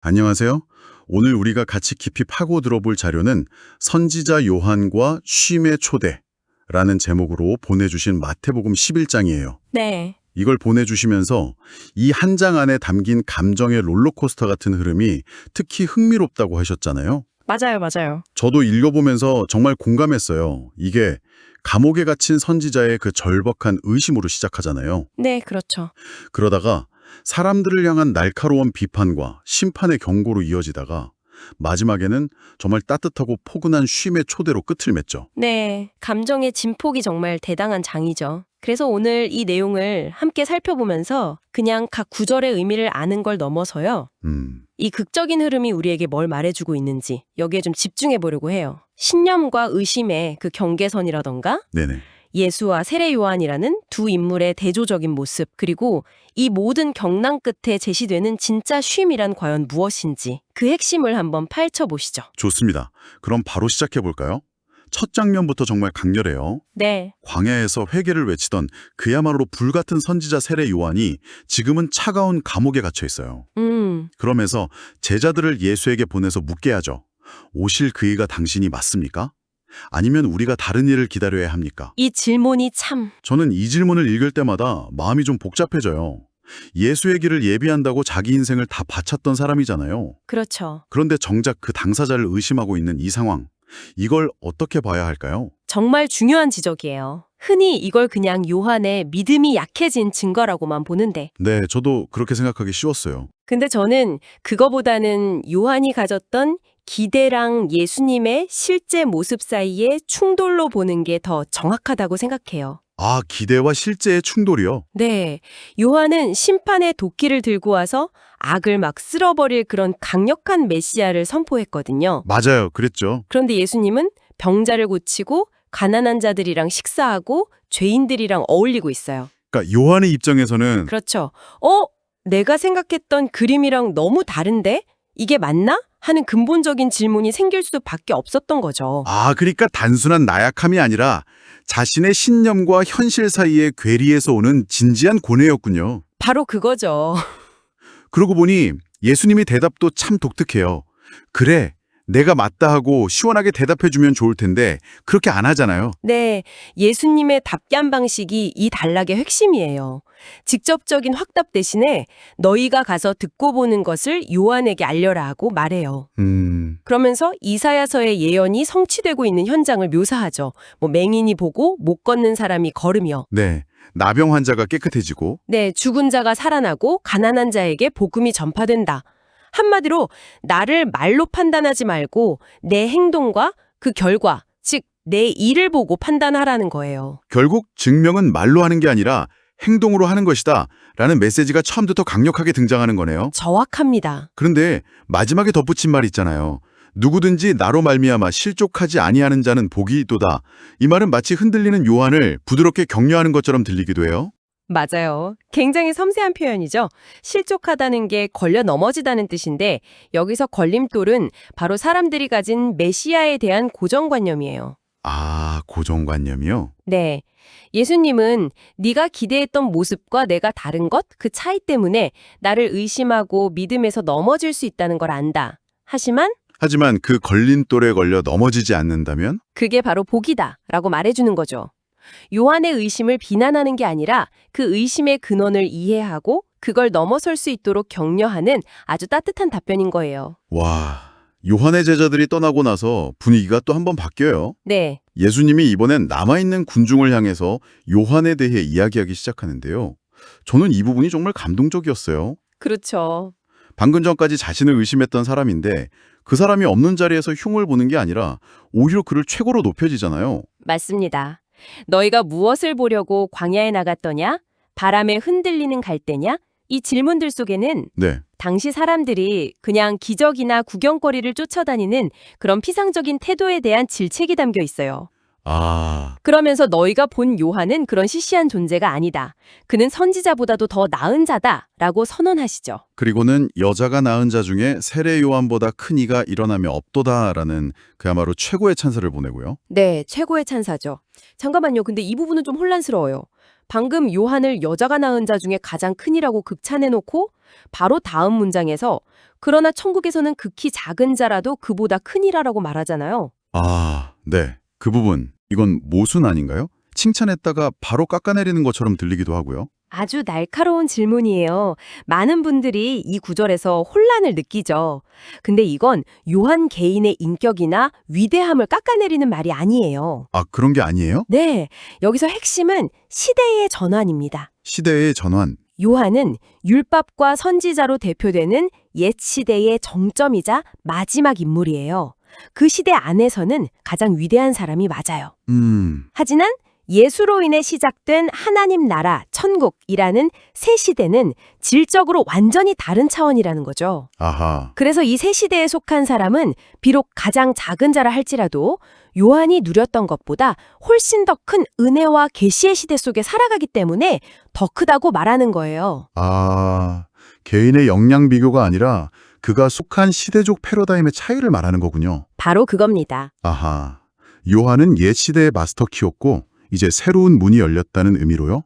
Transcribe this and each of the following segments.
안녕하세요. 오늘 우리가 같이 깊이 파고 들어볼 자료는 선지자 요한과 쉼의 초대라는 제목으로 보내주신 마태복음 11장이에요. 네, 이걸 보내주시면서 이 한 장 안에 담긴 감정의 롤러코스터 같은 흐름이 특히 흥미롭다고 하셨잖아요. 맞아요. 저도 읽어보면서 정말 공감했어요. 이게 감옥에 갇힌 선지자의 그 절박한 의심으로 시작하잖아요. 네, 그렇죠. 그러다가 사람들을 향한 날카로운 비판과 심판의 경고로 이어지다가 마지막에는 정말 따뜻하고 포근한 쉼의 초대로 끝을 맺죠. 네, 감정의 진폭이 정말 대단한 장이죠. 그래서 오늘 이 내용을 함께 살펴보면서 그냥 각 구절의 의미를 아는 걸 넘어서요. 이 극적인 흐름이 우리에게 뭘 말해주고 있는지 여기에 좀 집중해 보려고 해요. 신념과 의심의 그 경계선이라던가 네네. 예수와 세례 요한이라는 두 인물의 대조적인 모습, 그리고 이 모든 경랑 끝에 제시되는 진짜 쉼이란 과연 무엇인지 그 핵심을 한번 파헤쳐 보시죠. 좋습니다. 그럼 바로 시작해 볼까요? 첫 장면부터 정말 강렬해요. 네, 광야에서 회개를 외치던 그야말로 불같은 선지자 세례 요한이 지금은 차가운 감옥에 갇혀 있어요. 그러면서 제자들을 예수에게 보내서 묻게 하죠. 오실 그이가 당신이 맞습니까? 아니면 우리가 다른 일을 기다려야 합니까? 이 질문이 참 저는 이 질문을 읽을 때마다 마음이 좀 복잡해져요. 예수의 길을 예비한다고 자기 인생을 다 바쳤던 사람이잖아요. 그렇죠. 그런데 정작 그 당사자를 의심하고 있는 이 상황, 이걸 어떻게 봐야 할까요? 정말 중요한 지적이에요. 흔히 이걸 그냥 요한의 믿음이 약해진 증거라고만 보는데, 네, 저도 그렇게 생각하기 쉬웠어요. 근데 저는 그거보다는 요한이 가졌던 기대랑 예수님의 실제 모습 사이의 충돌로 보는 게 더 정확하다고 생각해요. 아, 기대와 실제의 충돌이요? 네, 요한은 심판의 도끼를 들고 와서 악을 막 쓸어버릴 그런 강력한 메시아를 선포했거든요. 맞아요, 그랬죠. 그런데 예수님은 병자를 고치고 가난한 자들이랑 식사하고 죄인들이랑 어울리고 있어요. 그러니까 요한의 입장에서는 그렇죠. 내가 생각했던 그림이랑 너무 다른데? 이게 맞나? 하는 근본적인 질문이 생길 수밖에 없었던 거죠. 그러니까 단순한 나약함이 아니라 자신의 신념과 현실 사이의 괴리에서 오는 진지한 고뇌였군요. 바로 그거죠. 그러고 보니 예수님의 대답도 참 독특해요. 그래, 내가 맞다 하고 시원하게 대답해주면 좋을 텐데 그렇게 안 하잖아요. 네, 예수님의 답변 방식이 이 단락의 핵심이에요. 직접적인 확답 대신에 너희가 가서 듣고 보는 것을 요한에게 알려라 하고 말해요. 그러면서 이사야서의 예언이 성취되고 있는 현장을 묘사하죠. 맹인이 보고 못 걷는 사람이 걸으며, 네, 나병 환자가 깨끗해지고 네, 죽은 자가 살아나고 가난한 자에게 복음이 전파된다. 한마디로 나를 말로 판단하지 말고 내 행동과 그 결과, 즉 내 일을 보고 판단하라는 거예요. 결국 증명은 말로 하는 게 아니라 행동으로 하는 것이다 라는 메시지가 처음부터 강력하게 등장하는 거네요. 정확합니다. 그런데 마지막에 덧붙인 말 있잖아요. 누구든지 나로 말미암아 실족하지 아니하는 자는 복이 있도다. 이 말은 마치 흔들리는 요한을 부드럽게 격려하는 것처럼 들리기도 해요. 맞아요. 굉장히 섬세한 표현이죠. 실족하다는 게 걸려 넘어지다는 뜻인데 여기서 걸림돌은 바로 사람들이 가진 메시아에 대한 고정관념이에요. 고정관념이요? 네. 예수님은 네가 기대했던 모습과 내가 다른 것, 그 차이 때문에 나를 의심하고 믿음에서 넘어질 수 있다는 걸 안다. 하지만 그 걸림돌에 걸려 넘어지지 않는다면? 그게 바로 복이다 라고 말해주는 거죠. 요한의 의심을 비난하는 게 아니라 그 의심의 근원을 이해하고 그걸 넘어설 수 있도록 격려하는 아주 따뜻한 답변인 거예요. 와, 요한의 제자들이 떠나고 나서 분위기가 또 한 번 바뀌어요. 네. 예수님이 이번엔 남아있는 군중을 향해서 요한에 대해 이야기하기 시작하는데요. 저는 이 부분이 정말 감동적이었어요. 그렇죠. 방금 전까지 자신을 의심했던 사람인데 그 사람이 없는 자리에서 흉을 보는 게 아니라 오히려 그를 최고로 높여지잖아요. 맞습니다. 너희가 무엇을 보려고 광야에 나갔더냐? 바람에 흔들리는 갈대냐? 이 질문들 속에는 네. 당시 사람들이 그냥 기적이나 구경거리를 쫓아다니는 그런 피상적인 태도에 대한 질책이 담겨 있어요. 그러면서 너희가 본 요한은 그런 시시한 존재가 아니다. 그는 선지자보다도 더 나은 자다라고 선언하시죠. 그리고는 여자가 낳은 자 중에 세례 요한보다 큰 이가 일어나며 없도다라는 그야말로 최고의 찬사를 보내고요. 네, 최고의 찬사죠. 잠깐만요. 근데 이 부분은 좀 혼란스러워요. 방금 요한을 여자가 낳은 자 중에 가장 큰이라고 극찬해놓고 바로 다음 문장에서 그러나 천국에서는 극히 작은 자라도 그보다 큰 이라라고 말하잖아요. 아, 네. 그 부분, 이건 모순 아닌가요? 칭찬했다가 바로 깎아내리는 것처럼 들리기도 하고요. 아주 날카로운 질문이에요. 많은 분들이 이 구절에서 혼란을 느끼죠. 근데 이건 요한 개인의 인격이나 위대함을 깎아내리는 말이 아니에요. 아, 그런 게 아니에요? 네, 여기서 핵심은 시대의 전환입니다. 시대의 전환. 요한은 율법과 선지자로 대표되는 옛 시대의 정점이자 마지막 인물이에요. 그 시대 안에서는 가장 위대한 사람이 맞아요. 하지만 예수로 인해 시작된 하나님 나라, 천국이라는 새 시대는 질적으로 완전히 다른 차원이라는 거죠. 아하. 그래서 이 새 시대에 속한 사람은 비록 가장 작은 자라 할지라도 요한이 누렸던 것보다 훨씬 더 큰 은혜와 계시의 시대 속에 살아가기 때문에 더 크다고 말하는 거예요. 아, 개인의 역량 비교가 아니라 그가 속한 시대적 패러다임의 차이를 말하는 거군요. 바로 그겁니다. 아하. 요한은 옛 시대의 마스터키였고 이제 새로운 문이 열렸다는 의미로요?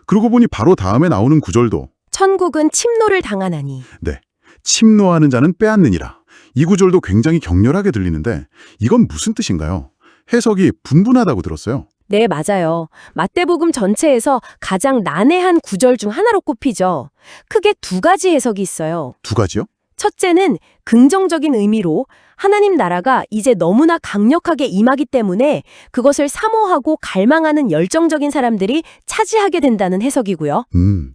그러고 보니 바로 다음에 나오는 구절도 천국은 침노를 당하나니. 네, 침노하는 자는 빼앗느니라. 이 구절도 굉장히 격렬하게 들리는데 이건 무슨 뜻인가요? 해석이 분분하다고 들었어요. 네, 맞아요. 마태복음 전체에서 가장 난해한 구절 중 하나로 꼽히죠. 크게 두 가지 해석이 있어요. 두 가지요? 첫째는 긍정적인 의미로 하나님 나라가 이제 너무나 강력하게 임하기 때문에 그것을 사모하고 갈망하는 열정적인 사람들이 차지하게 된다는 해석이고요.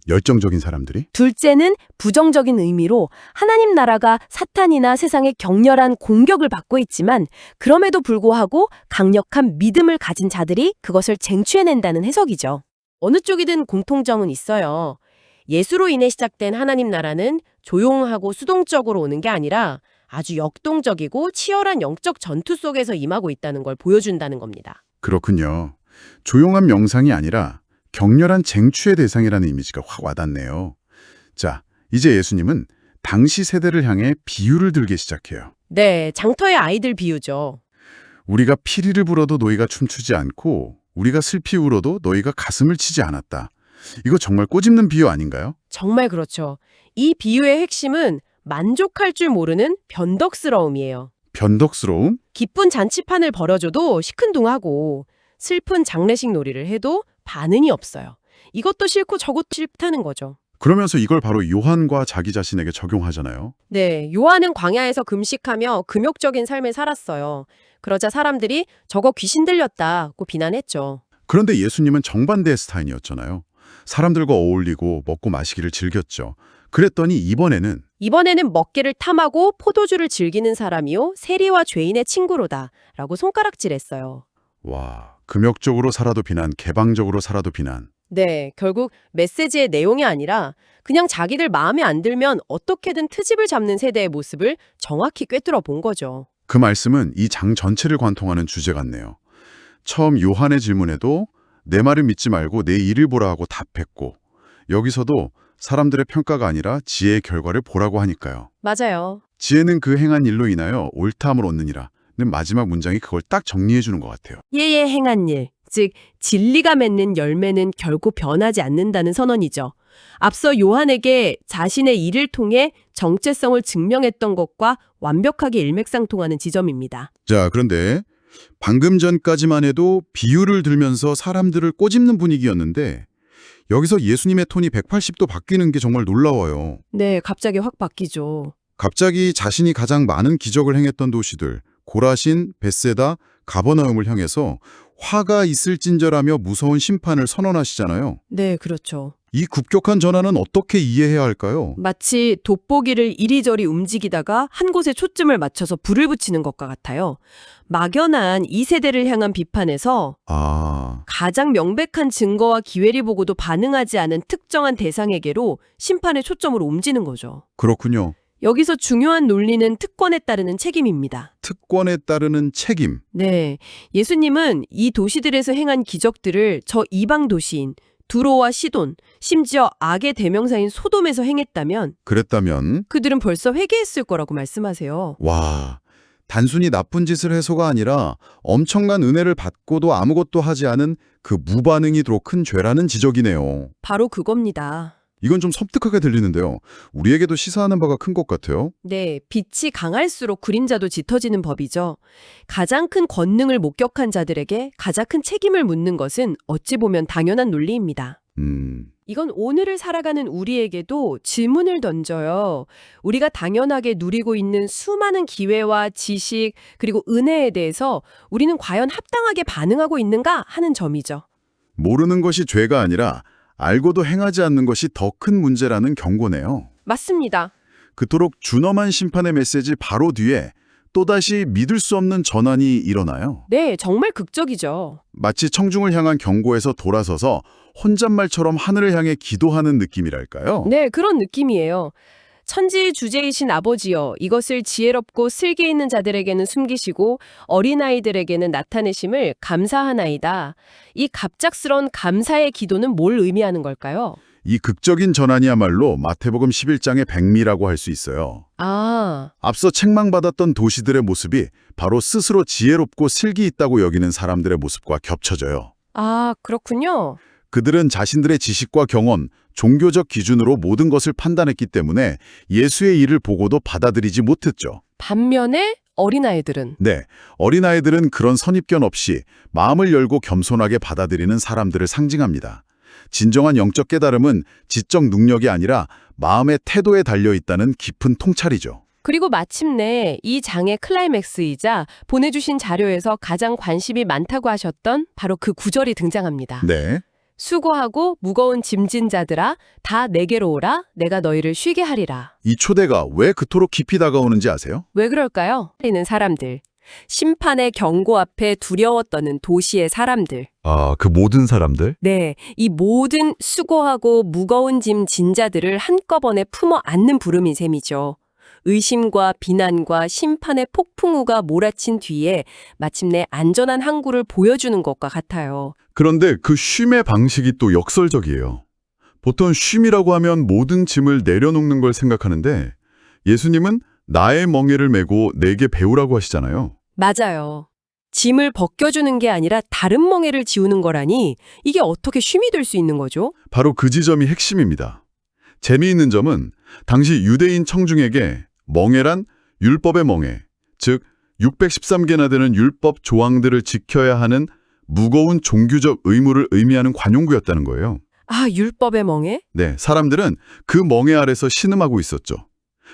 열정적인 사람들이? 둘째는 부정적인 의미로 하나님 나라가 사탄이나 세상의 격렬한 공격을 받고 있지만 그럼에도 불구하고 강력한 믿음을 가진 자들이 그것을 쟁취해낸다는 해석이죠. 어느 쪽이든 공통점은 있어요. 예수로 인해 시작된 하나님 나라는 조용하고 수동적으로 오는 게 아니라 아주 역동적이고 치열한 영적 전투 속에서 임하고 있다는 걸 보여준다는 겁니다. 그렇군요. 조용한 명상이 아니라 격렬한 쟁취의 대상이라는 이미지가 확 와닿네요. 자, 이제 예수님은 당시 세대를 향해 비유를 들기 시작해요. 네, 장터의 아이들 비유죠. 우리가 피리를 불어도 너희가 춤추지 않고 우리가 슬피 울어도 너희가 가슴을 치지 않았다. 이거 정말 꼬집는 비유 아닌가요? 정말 그렇죠. 이 비유의 핵심은 만족할 줄 모르는 변덕스러움이에요. 변덕스러움? 기쁜 잔치판을 벌여줘도 시큰둥하고 슬픈 장례식 놀이를 해도 반응이 없어요. 이것도 싫고 저것도 싫다는 거죠. 그러면서 이걸 바로 요한과 자기 자신에게 적용하잖아요. 네, 요한은 광야에서 금식하며 금욕적인 삶을 살았어요. 그러자 사람들이 저거 귀신 들렸다고 비난했죠. 그런데 예수님은 정반대의 스타일이었잖아요. 사람들과 어울리고 먹고 마시기를 즐겼죠. 그랬더니 이번에는 먹기를 탐하고 포도주를 즐기는 사람이요 세리와 죄인의 친구로다 라고 손가락질했어요. 와, 금욕적으로 살아도 비난, 개방적으로 살아도 비난. 네, 결국 메시지의 내용이 아니라 그냥 자기들 마음에 안 들면 어떻게든 트집을 잡는 세대의 모습을 정확히 꿰뚫어 본 거죠. 그 말씀은 이 장 전체를 관통하는 주제 같네요. 처음 요한의 질문에도 내 말을 믿지 말고 내 일을 보라 하고 답했고 여기서도 사람들의 평가가 아니라 지혜의 결과를 보라고 하니까요. 맞아요. 지혜는 그 행한 일로 인하여 옳다함을 얻느니라. 는 마지막 문장이 그걸 딱 정리해 주는 것 같아요. 예의 행한 일, 즉 진리가 맺는 열매는 결코 변하지 않는다는 선언이죠. 앞서 요한에게 자신의 일을 통해 정체성을 증명했던 것과 완벽하게 일맥상통하는 지점입니다. 자, 그런데 방금 전까지만 해도 비유를 들면서 사람들을 꼬집는 분위기였는데 여기서 예수님의 톤이 180도 바뀌는 게 정말 놀라워요. 네, 갑자기 확 바뀌죠. 갑자기 자신이 가장 많은 기적을 행했던 도시들, 고라신, 벳세다, 가버나움을 향해서 화가 있을진저라며 무서운 심판을 선언하시잖아요. 네, 그렇죠. 이 급격한 전환은 어떻게 이해해야 할까요? 마치 돋보기를 이리저리 움직이다가 한 곳에 초점을 맞춰서 불을 붙이는 것과 같아요. 막연한 이 세대를 향한 비판에서 가장 명백한 증거와 기회를 보고도 반응하지 않은 특정한 대상에게로 심판의 초점을 옮기는 거죠. 그렇군요. 여기서 중요한 논리는 특권에 따르는 책임입니다. 특권에 따르는 책임. 네, 예수님은 이 도시들에서 행한 기적들을 저 이방 도시인 두로와 시돈, 심지어 악의 대명사인 소돔에서 행했다면 그랬다면 그들은 벌써 회개했을 거라고 말씀하세요. 와, 단순히 나쁜 짓을 해서가 아니라 엄청난 은혜를 받고도 아무것도 하지 않은 그 무반응이 더 큰 죄라는 지적이네요. 바로 그겁니다. 이건 좀 섬뜩하게 들리는데요. 우리에게도 시사하는 바가 큰 것 같아요. 네, 빛이 강할수록 그림자도 짙어지는 법이죠. 가장 큰 권능을 목격한 자들에게 가장 큰 책임을 묻는 것은 어찌 보면 당연한 논리입니다. 이건 오늘을 살아가는 우리에게도 질문을 던져요. 우리가 당연하게 누리고 있는 수많은 기회와 지식 그리고 은혜에 대해서 우리는 과연 합당하게 반응하고 있는가 하는 점이죠. 모르는 것이 죄가 아니라 알고도 행하지 않는 것이 더 큰 문제라는 경고네요. 맞습니다. 그토록 준엄한 심판의 메시지 바로 뒤에 또다시 믿을 수 없는 전환이 일어나요. 네, 정말 극적이죠. 마치 청중을 향한 경고에서 돌아서서 혼잣말처럼 하늘을 향해 기도하는 느낌이랄까요? 네, 그런 느낌이에요. 천지 주제이신 아버지여, 이것을 지혜롭고 슬기 있는 자들에게는 숨기시고 어린아이들에게는 나타내심을 감사하나이다. 이 갑작스런 감사의 기도는 뭘 의미하는 걸까요? 이 극적인 전환이야말로 마태복음 11장의 백미라고 할 수 있어요. 앞서 책망받았던 도시들의 모습이 바로 스스로 지혜롭고 슬기 있다고 여기는 사람들의 모습과 겹쳐져요. 그렇군요. 그들은 자신들의 지식과 경험, 종교적 기준으로 모든 것을 판단했기 때문에 예수의 일을 보고도 받아들이지 못했죠. 반면에 어린아이들은 네, 어린아이들은 그런 선입견 없이 마음을 열고 겸손하게 받아들이는 사람들을 상징합니다. 진정한 영적 깨달음은 지적 능력이 아니라 마음의 태도에 달려있다는 깊은 통찰이죠. 그리고 마침내 이 장의 클라이맥스이자 보내주신 자료에서 가장 관심이 많다고 하셨던 바로 그 구절이 등장합니다. 네. 수고하고 무거운 짐진 자들아 다 내게로 오라 내가 너희를 쉬게 하리라. 이 초대가 왜 그토록 깊이 다가오는지 아세요? 왜 그럴까요? 이는 사람들. 심판의 경고 앞에 두려워 떠는 도시의 사람들. 그 모든 사람들? 네, 이 모든 수고하고 무거운 짐 진 자들을 한꺼번에 품어 안는 부름인 셈이죠. 의심과 비난과 심판의 폭풍우가 몰아친 뒤에 마침내 안전한 항구를 보여주는 것과 같아요. 그런데 그 쉼의 방식이 또 역설적이에요. 보통 쉼이라고 하면 모든 짐을 내려놓는 걸 생각하는데 예수님은 나의 멍에를 메고 내게 배우라고 하시잖아요. 맞아요. 짐을 벗겨주는 게 아니라 다른 멍에를 지우는 거라니 이게 어떻게 쉼이 될 수 있는 거죠? 바로 그 지점이 핵심입니다. 재미있는 점은 당시 유대인 청중에게 멍에란 율법의 멍에, 즉 613개나 되는 율법 조항들을 지켜야 하는 무거운 종교적 의무를 의미하는 관용구였다는 거예요. 율법의 멍에? 네, 사람들은 그 멍에 아래서 신음하고 있었죠.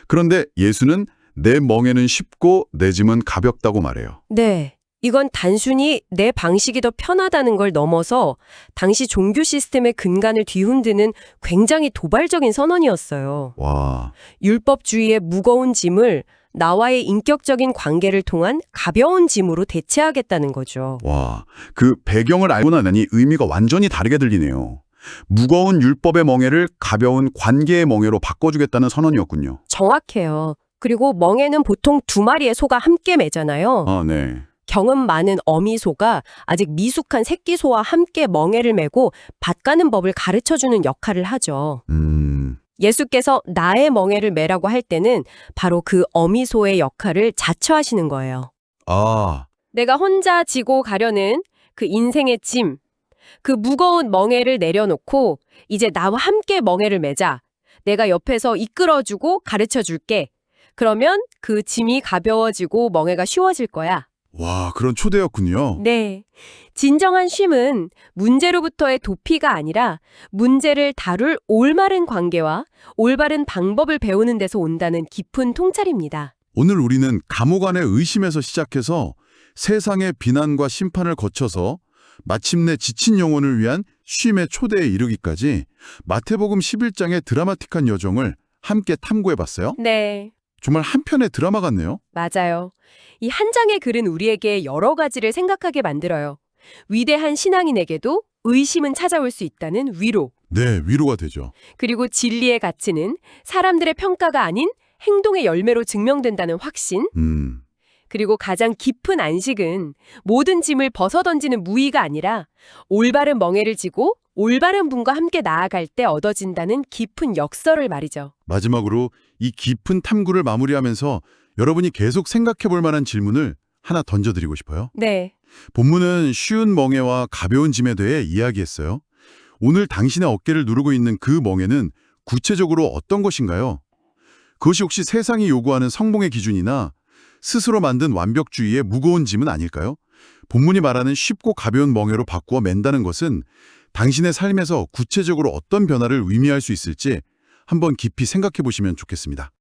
그런데 예수는 내 멍에는 쉽고 내 짐은 가볍다고 말해요. 네. 이건 단순히 내 방식이 더 편하다는 걸 넘어서 당시 종교 시스템의 근간을 뒤흔드는 굉장히 도발적인 선언이었어요. 와, 율법주의의 무거운 짐을 나와의 인격적인 관계를 통한 가벼운 짐으로 대체하겠다는 거죠. 와, 그 배경을 알고 나니 의미가 완전히 다르게 들리네요. 무거운 율법의 멍에를 가벼운 관계의 멍에로 바꿔주겠다는 선언이었군요. 정확해요. 그리고 멍에는 보통 두 마리의 소가 함께 매잖아요. 네. 경험 많은 어미소가 아직 미숙한 새끼소와 함께 멍에를 메고 밭 가는 법을 가르쳐주는 역할을 하죠. 예수께서 나의 멍에를 메라고 할 때는 바로 그 어미소의 역할을 자처하시는 거예요. 내가 혼자 지고 가려는 그 인생의 짐, 그 무거운 멍에를 내려놓고 이제 나와 함께 멍에를 메자. 내가 옆에서 이끌어주고 가르쳐줄게. 그러면 그 짐이 가벼워지고 멍에가 쉬워질 거야. 와, 그런 초대였군요. 네. 진정한 쉼은 문제로부터의 도피가 아니라 문제를 다룰 올바른 관계와 올바른 방법을 배우는 데서 온다는 깊은 통찰입니다. 오늘 우리는 감옥 안의 의심에서 시작해서 세상의 비난과 심판을 거쳐서 마침내 지친 영혼을 위한 쉼의 초대에 이르기까지 마태복음 11장의 드라마틱한 여정을 함께 탐구해봤어요. 네. 정말 한 편의 드라마 같네요. 맞아요. 이 한 장의 글은 우리에게 여러 가지를 생각하게 만들어요. 위대한 신앙인에게도 의심은 찾아올 수 있다는 위로. 네, 위로가 되죠. 그리고 진리의 가치는 사람들의 평가가 아닌 행동의 열매로 증명된다는 확신. 그리고 가장 깊은 안식은 모든 짐을 벗어던지는 무의가 아니라 올바른 멍에를 지고 올바른 분과 함께 나아갈 때 얻어진다는 깊은 역설을 말이죠. 마지막으로 이 깊은 탐구를 마무리하면서 여러분이 계속 생각해 볼 만한 질문을 하나 던져드리고 싶어요. 네. 본문은 쉬운 멍에와 가벼운 짐에 대해 이야기했어요. 오늘 당신의 어깨를 누르고 있는 그 멍에는 구체적으로 어떤 것인가요? 그것이 혹시 세상이 요구하는 성공의 기준이나 스스로 만든 완벽주의의 무거운 짐은 아닐까요? 본문이 말하는 쉽고 가벼운 멍에로 바꾸어 맨다는 것은 당신의 삶에서 구체적으로 어떤 변화를 의미할 수 있을지 한번 깊이 생각해 보시면 좋겠습니다.